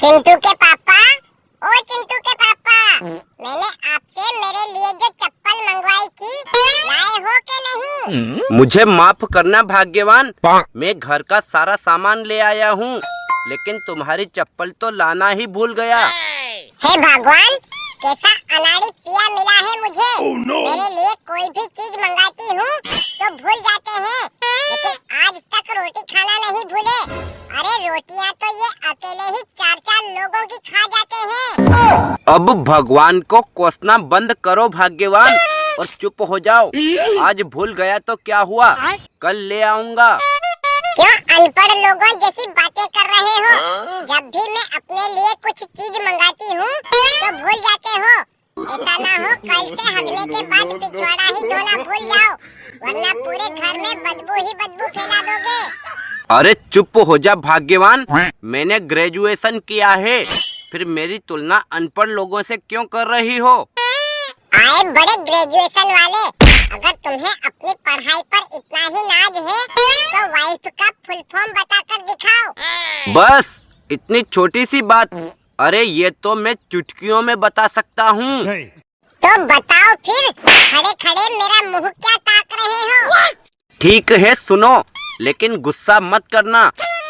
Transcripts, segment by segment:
चिंटू के पापा, ओ चिंटू के पापा, मैंने आपसे मेरे लिए जो चप्पल मंगवाई थी लाए हो कि नहीं? मुझे माफ करना भाग्यवान, मैं घर का सारा सामान ले आया हूँ, लेकिन तुम्हारी चप्पल तो लाना ही भूल गया। हे भगवान, कैसा अनाड़ी पिया मिला है मुझे। मेरे लिए कोई भी चीज मंगाती हूँ तो भूल जाते हैं, लेकिन आज तक रोटी खाना नहीं भूले। अरे रोटियाँ तो ये अकेले ही 4-4 लोगों की खा जाते हैं। अब भगवान को कोसना बंद करो भाग्यवान और चुप हो जाओ। आज भूल गया तो क्या हुआ, कल ले आऊँगा। क्यों अनपढ़ लोगों जैसी बातें कर रहे हो? जब भी मैं अपने लिए कुछ चीज मंगाती हूँ तो भूल जाते हो। ऐसा ना हो कल से हगने के बाद पिछवाड़ा ही धोना भूल जाओ, वरना पूरे घर में बदबू ही बदबू फैला दोगे। अरे चुप हो जा भाग्यवान, मैंने ग्रेजुएशन किया है, फिर मेरी तुलना अनपढ़ लोगों से क्यों कर रही हो? आए बड़े ग्रेजुएशन वाले, अगर तुम्हें अपनी पढ़ाई पर इतना ही नाज है तो वाइफ का फुल फॉर्म बताकर दिखाओ। बस इतनी छोटी सी बात, अरे ये तो मैं चुटकियों में बता सकता हूँ। तो बताओ फिर, खड़े खड़े मेरा मुंह क्या ताक रहे हो? ठीक है सुनो, लेकिन गुस्सा मत करना।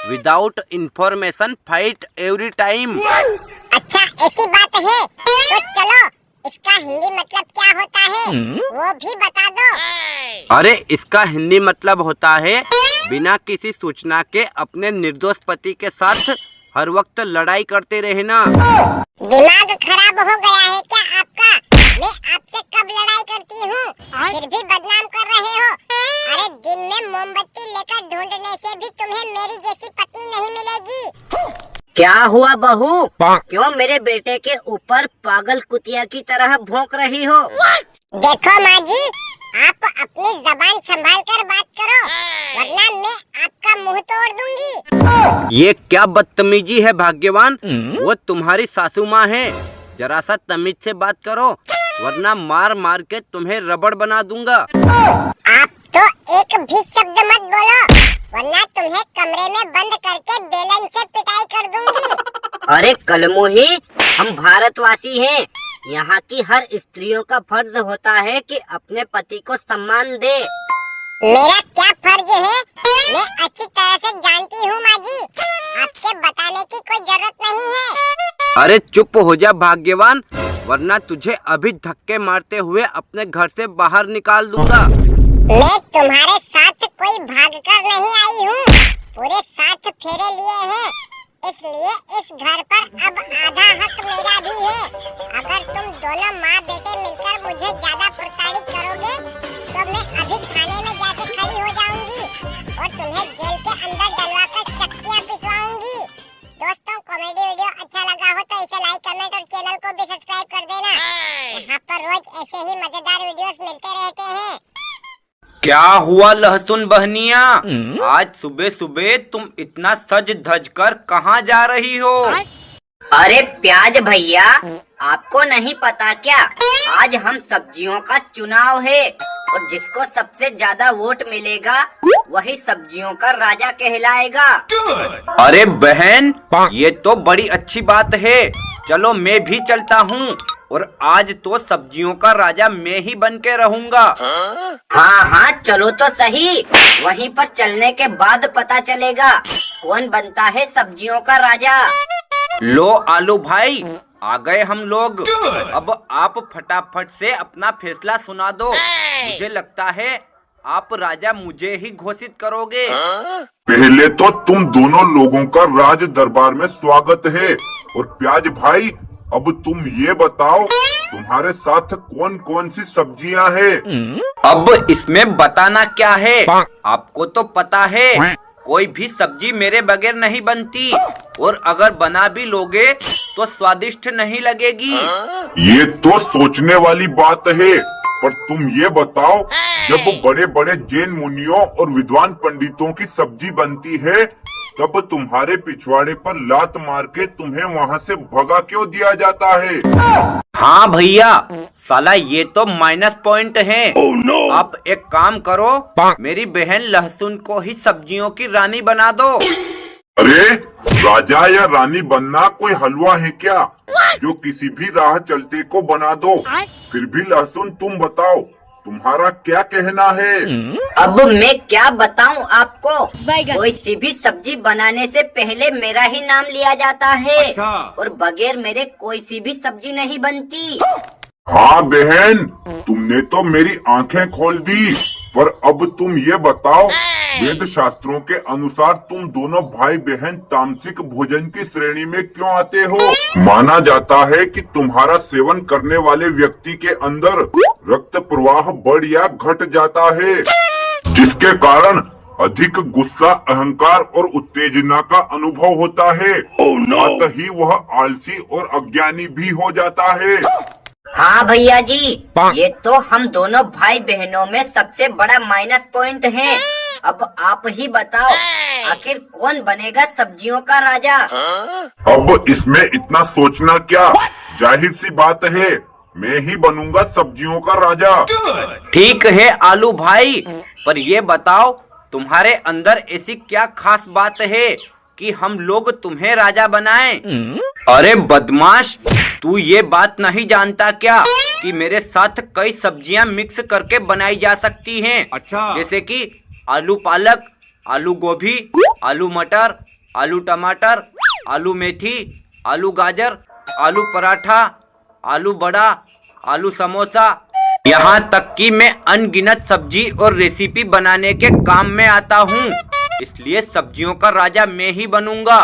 Without information fight every time. अच्छा ऐसी बात है तो चलो, इसका हिंदी मतलब क्या होता है वो भी बता दो। अरे इसका हिंदी मतलब होता है बिना किसी सूचना के अपने निर्दोष पति के साथ हर वक्त लड़ाई करते रहना। दिमाग खराब हो गया है क्या आपका? मैं आपसे कब लड़ाई करती हूँ, फिर भी बदनाम कर रहे हो। अरे दिन में मोमबत्ती लेकर ढूंढने से भी तुम्हें मेरी जैसी पत्नी नहीं मिलेगी। क्या हुआ बहू, क्यों मेरे बेटे के ऊपर पागल कुतिया की तरह भौंक रही हो? देखो माँ जी, आप अपनी जबान संभाल कर बात करो, वरना मैं आपका मुंह तोड़ दूंगी। ये क्या बदतमीजी है भाग्यवान, वो तुम्हारी सासू माँ है, जरा सा तमीज से बात करो, वरना मार मार के तुम्हें रबड़ बना दूंगा। आप तो एक भी शब्द मत बोलो, वरना तुम्हें कमरे में बंद करके बेलन से पिटाई कर दूंगी। अरे कलमुही, हम भारतवासी हैं, यहाँ की हर स्त्रियों का फर्ज होता है कि अपने पति को सम्मान दे। मेरा क्या फर्ज है मैं अच्छी तरह से जानती हूँ माँ जी, आपके बताने की कोई जरूरत नहीं है। अरे चुप हो जा भाग्यवान, वरना तुझे अभी धक्के मारते हुए अपने घर से बाहर निकाल दूंगा। मैं तुम्हारे साथ कोई भागकर नहीं आई हूँ, पूरे 7 फेरे लिए हैं, इसलिए इस घर पर अब आधा हक मेरा भी है। अगर तुम दोनों माँ बेटे मिलकर मुझे ज्यादा प्रताड़ित करोगे तो मैं अभी थाने में जाके खड़ी हो जाऊंगी और तुम्हें जेल के अंदर डलवाकर चक्कियाँ पिसवाऊंगी। दोस्तों, कॉमेडी वीडियो अच्छा लगा हो तो इसे लाइक, कमेंट और चैनल को भी सब्सक्राइब कर देना। यहाँ पर रोज ऐसे ही मजेदार वीडियोस मिलते रहते हैं। क्या हुआ लहसुन बहनिया, आज सुबह सुबह तुम इतना सज धज कर कहाँ जा रही हो? अरे प्याज भैया, आपको नहीं पता क्या, आज हम सब्जियों का चुनाव है और जिसको सबसे ज्यादा वोट मिलेगा वही सब्जियों का राजा कहलाएगा। अरे बहन, ये तो बड़ी अच्छी बात है, चलो मैं भी चलता हूँ और आज तो सब्जियों का राजा मैं ही बन के रहूँगा। हाँ हाँ चलो तो सही, वहीं पर चलने के बाद पता चलेगा कौन बनता है सब्जियों का राजा। लो आलू भाई, आ गए हम लोग। अब आप फटाफट से अपना फैसला सुना दो, मुझे लगता है आप राजा मुझे ही घोषित करोगे। पहले तो तुम दोनों लोगों का राज दरबार में स्वागत है। और प्याज भाई, अब तुम ये बताओ तुम्हारे साथ कौन कौन सी सब्जियां हैं? अब इसमें बताना क्या है, आपको तो पता है कोई भी सब्जी मेरे बगैर नहीं बनती, और अगर बना भी लोगे तो स्वादिष्ट नहीं लगेगी। ये तो सोचने वाली बात है, पर तुम ये बताओ, जब बड़े बड़े जैन मुनियों और विद्वान पंडितों की सब्जी बनती है तब तुम्हारे पिछवाड़े पर लात मार के तुम्हें वहाँ से भगा क्यों दिया जाता है? हाँ भैया, साला ये तो माइनस पॉइंट है। आप एक काम करो, मेरी बहन लहसुन को ही सब्जियों की रानी बना दो। अरे राजा या रानी बनना कोई हलवा है क्या जो किसी भी राह चलते को बना दो? फिर भी लहसुन, तुम बताओ तुम्हारा क्या कहना है? अब मैं क्या बताऊं आपको, कोई सी भी सब्जी बनाने से पहले मेरा ही नाम लिया जाता है। और बगैर मेरे कोई सी भी सब्जी नहीं बनती। हाँ बहन, तुमने तो मेरी आंखें खोल दी। पर अब तुम ये बताओ, वेद शास्त्रों के अनुसार तुम दोनों भाई बहन तामसिक भोजन की श्रेणी में क्यों आते हो? माना जाता है कि तुम्हारा सेवन करने वाले व्यक्ति के अंदर रक्त प्रवाह बढ़ या घट जाता है, जिसके कारण अधिक गुस्सा, अहंकार और उत्तेजना का अनुभव होता है। साथ ही वह आलसी और अज्ञानी भी हो जाता है। हाँ भैया जी, ये तो हम दोनों भाई बहनों में सबसे बड़ा माइनस पॉइंट है। अब आप ही बताओ, आखिर कौन बनेगा सब्जियों का राजा? अब इसमें इतना सोचना क्या, जाहिर सी बात है मैं ही बनूंगा सब्जियों का राजा। ठीक है आलू भाई, पर ये बताओ तुम्हारे अंदर ऐसी क्या खास बात है कि हम लोग तुम्हें राजा बनाएं? अरे बदमाश, तू ये बात नहीं जानता क्या कि मेरे साथ कई सब्जियां मिक्स करके बनाई जा सकती हैं? अच्छा। जैसे कि आलू पालक, आलू गोभी, आलू मटर, आलू टमाटर, आलू मेथी, आलू गाजर, आलू पराठा, आलू बड़ा, आलू समोसा, यहाँ तक कि मैं अनगिनत सब्जी और रेसिपी बनाने के काम में आता हूँ। इसलिए सब्जियों का राजा मैं ही बनूंगा।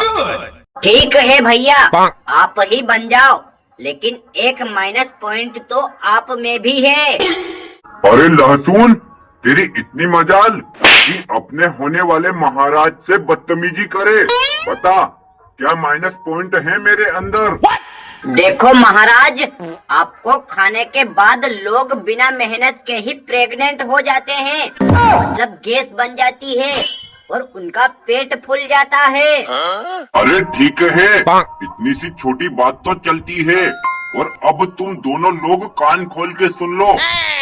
ठीक है भैया, आप ही बन जाओ, लेकिन एक माइनस पॉइंट तो आप में भी है। अरे लहसुन, तेरी इतनी मजाल कि अपने होने वाले महाराज से बदतमीजी करे। बता क्या माइनस पॉइंट है मेरे अंदर? देखो महाराज, आपको खाने के बाद लोग बिना मेहनत के ही प्रेग्नेंट हो जाते हैं, मतलब गैस बन जाती है और उनका पेट फूल जाता है। अरे ठीक है, इतनी सी छोटी बात तो चलती है। और अब तुम दोनों लोग कान खोल के सुन लो,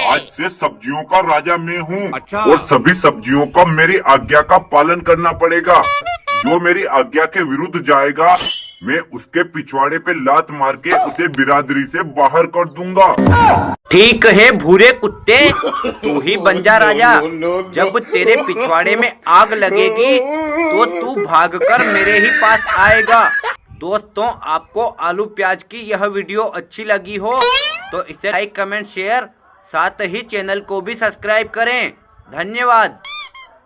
आज से सब्जियों का राजा मैं हूँ। अच्छा। और सभी सब्जियों का मेरी आज्ञा का पालन करना पड़ेगा। जो मेरी आज्ञा के विरुद्ध जाएगा, मैं उसके पिछवाड़े पे लात मार के उसे बिरादरी से बाहर कर दूंगा। ठीक है भूरे कुत्ते, तू ही बन जा राजा। जब तेरे पिछवाड़े में आग लगेगी तो तू भागकर मेरे ही पास आएगा। दोस्तों, आपको आलू प्याज की यह वीडियो अच्छी लगी हो तो इसे लाइक, कमेंट, शेयर, साथ ही चैनल को भी सब्सक्राइब करें। धन्यवाद।